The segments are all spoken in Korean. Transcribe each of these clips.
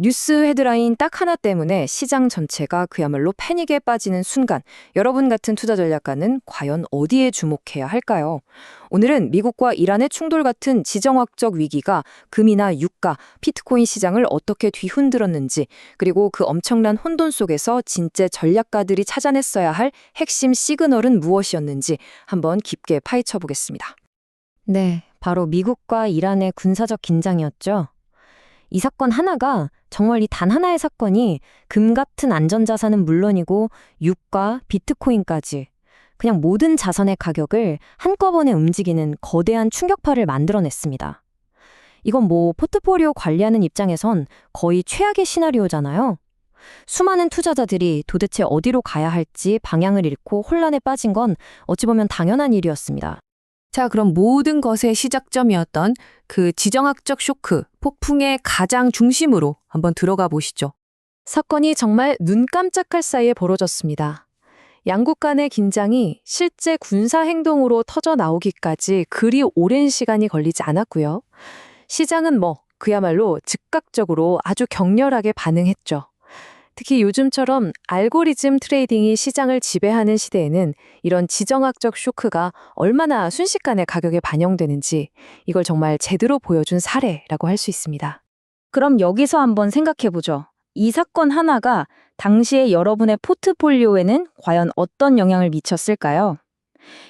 뉴스 헤드라인 딱 하나 때문에 시장 전체가 그야말로 패닉에 빠지는 순간, 여러분 같은 투자 전략가는 과연 어디에 주목해야 할까요? 오늘은 미국과 이란의 충돌 같은 지정학적 위기가 금이나 유가, 비트코인 시장을 어떻게 뒤흔들었는지, 그리고 그 엄청난 혼돈 속에서 진짜 전략가들이 찾아냈어야 할 핵심 시그널은 무엇이었는지 한번 깊게 파헤쳐 보겠습니다. 네, 바로 미국과 이란의 군사적 긴장이었죠. 이 사건 하나가, 정말 이 단 하나의 사건이 금 같은 안전자산은 물론이고 유가, 비트코인까지 그냥 모든 자산의 가격을 한꺼번에 움직이는 거대한 충격파를 만들어냈습니다. 이건 포트포리오 관리하는 입장에선 거의 최악의 시나리오잖아요. 수많은 투자자들이 도대체 어디로 가야 할지 방향을 잃고 혼란에 빠진 건 어찌 보면 당연한 일이었습니다. 자, 그럼 모든 것의 시작점이었던 그 지정학적 쇼크, 폭풍의 가장 중심으로 한번 들어가 보시죠. 사건이 정말 눈 깜짝할 사이에 벌어졌습니다. 양국 간의 긴장이 실제 군사 행동으로 터져 나오기까지 그리 오랜 시간이 걸리지 않았고요. 시장은 그야말로 즉각적으로 아주 격렬하게 반응했죠. 특히 요즘처럼 알고리즘 트레이딩이 시장을 지배하는 시대에는 이런 지정학적 쇼크가 얼마나 순식간에 가격에 반영되는지, 이걸 정말 제대로 보여준 사례라고 할 수 있습니다. 그럼 여기서 한번 생각해보죠. 이 사건 하나가 당시에 여러분의 포트폴리오에는 과연 어떤 영향을 미쳤을까요?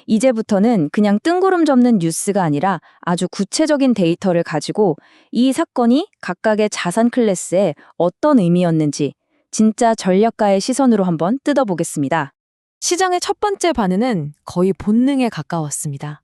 이제부터는 그냥 뜬구름 접는 뉴스가 아니라 아주 구체적인 데이터를 가지고 이 사건이 각각의 자산 클래스에 어떤 의미였는지 진짜 전략가의 시선으로 한번 뜯어보겠습니다. 시장의 첫 번째 반응은 거의 본능에 가까웠습니다.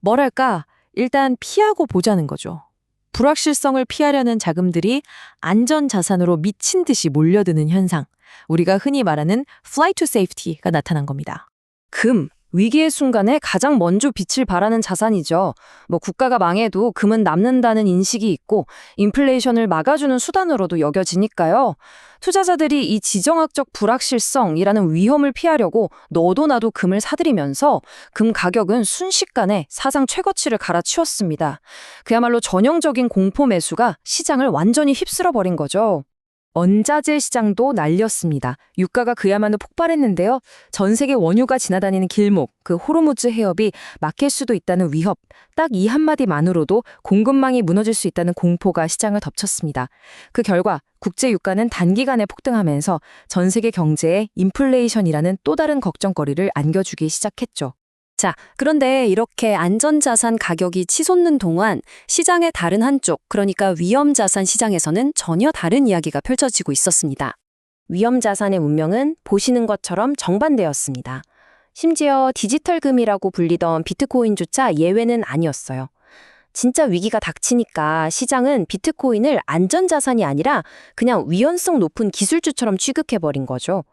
뭐랄까, 일단 피하고 보자는 거죠. 불확실성을 피하려는 자금들이 안전자산으로 미친 듯이 몰려드는 현상, 우리가 흔히 말하는 flight to safety가 나타난 겁니다. 금, 위기의 순간에 가장 먼저 빛을 발하는 자산이죠. 국가가 망해도 금은 남는다는 인식이 있고 인플레이션을 막아주는 수단으로도 여겨지니까요. 투자자들이 이 지정학적 불확실성이라는 위험을 피하려고 너도 나도 금을 사들이면서 금 가격은 순식간에 사상 최고치를 갈아치웠습니다. 그야말로 전형적인 공포 매수가 시장을 완전히 휩쓸어버린 거죠. 원자재 시장도 날렸습니다. 유가가 그야말로 폭발했는데요. 전 세계 원유가 지나다니는 길목, 그 호르무즈 해협이 막힐 수도 있다는 위협, 딱 이 한마디만으로도 공급망이 무너질 수 있다는 공포가 시장을 덮쳤습니다. 그 결과 국제 유가는 단기간에 폭등하면서 전 세계 경제에 인플레이션이라는 또 다른 걱정거리를 안겨주기 시작했죠. 자, 그런데 이렇게 안전자산 가격이 치솟는 동안 시장의 다른 한쪽, 그러니까 위험자산 시장에서는 전혀 다른 이야기가 펼쳐지고 있었습니다. 위험자산의 운명은 보시는 것처럼 정반대였습니다. 심지어 디지털금이라고 불리던 비트코인조차 예외는 아니었어요. 진짜 위기가 닥치니까 시장은 비트코인을 안전자산이 아니라 그냥 위험성 높은 기술주처럼 취급해버린 거죠.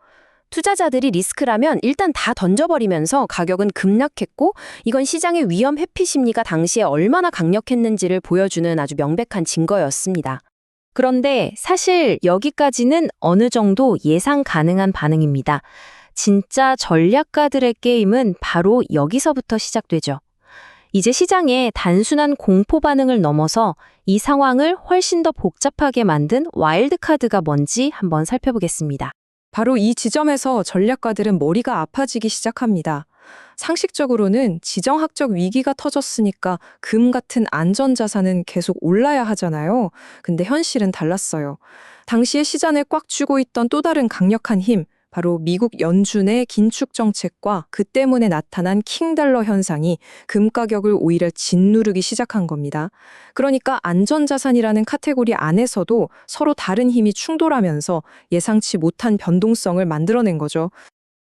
투자자들이 리스크라면 일단 다 던져버리면서 가격은 급락했고, 이건 시장의 위험 회피 심리가 당시에 얼마나 강력했는지를 보여주는 아주 명백한 증거였습니다. 그런데 사실 여기까지는 어느 정도 예상 가능한 반응입니다. 진짜 전략가들의 게임은 바로 여기서부터 시작되죠. 이제 시장의 단순한 공포 반응을 넘어서 이 상황을 훨씬 더 복잡하게 만든 와일드카드가 뭔지 한번 살펴보겠습니다. 바로 이 지점에서 전략가들은 머리가 아파지기 시작합니다. 상식적으로는 지정학적 위기가 터졌으니까 금 같은 안전자산은 계속 올라야 하잖아요. 근데 현실은 달랐어요. 당시에 시장을 꽉 쥐고 있던 또 다른 강력한 힘, 바로 미국 연준의 긴축 정책과 그 때문에 나타난 킹달러 현상이 금 가격을 오히려 짓누르기 시작한 겁니다. 그러니까 안전자산이라는 카테고리 안에서도 서로 다른 힘이 충돌하면서 예상치 못한 변동성을 만들어낸 거죠.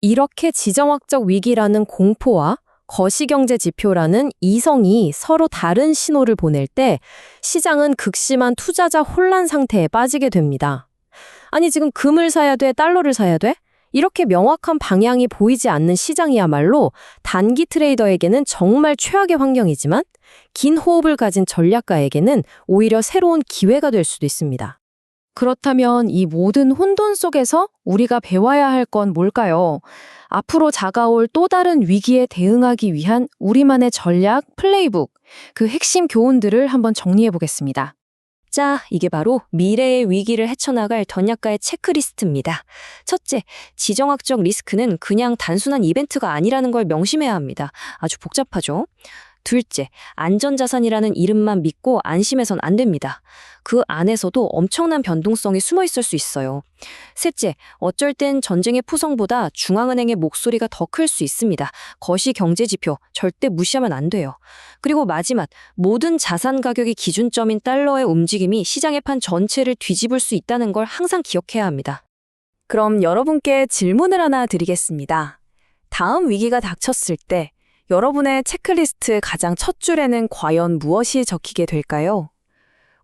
이렇게 지정학적 위기라는 공포와 거시경제 지표라는 이성이 서로 다른 신호를 보낼 때 시장은 극심한 투자자 혼란 상태에 빠지게 됩니다. 아니, 지금 금을 사야 돼? 달러를 사야 돼? 이렇게 명확한 방향이 보이지 않는 시장이야말로 단기 트레이더에게는 정말 최악의 환경이지만 긴 호흡을 가진 전략가에게는 오히려 새로운 기회가 될 수도 있습니다. 그렇다면 이 모든 혼돈 속에서 우리가 배워야 할 건 뭘까요? 앞으로 다가올 또 다른 위기에 대응하기 위한 우리만의 전략, 플레이북, 그 핵심 교훈들을 한번 정리해 보겠습니다. 자, 이게 바로 미래의 위기를 헤쳐나갈 전략가의 체크리스트입니다. 첫째, 지정학적 리스크는 그냥 단순한 이벤트가 아니라는 걸 명심해야 합니다. 아주 복잡하죠? 둘째, 안전자산이라는 이름만 믿고 안심해선 안 됩니다. 그 안에서도 엄청난 변동성이 숨어 있을 수 있어요. 셋째, 어쩔 땐 전쟁의 포성보다 중앙은행의 목소리가 더 클 수 있습니다. 거시 경제지표 절대 무시하면 안 돼요. 그리고 마지막, 모든 자산 가격의 기준점인 달러의 움직임이 시장의 판 전체를 뒤집을 수 있다는 걸 항상 기억해야 합니다. 그럼 여러분께 질문을 하나 드리겠습니다. 다음 위기가 닥쳤을 때 여러분의 체크리스트 가장 첫 줄에는 과연 무엇이 적히게 될까요?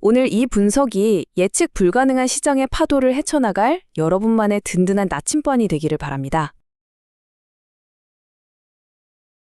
오늘 이 분석이 예측 불가능한 시장의 파도를 헤쳐나갈 여러분만의 든든한 나침반이 되기를 바랍니다.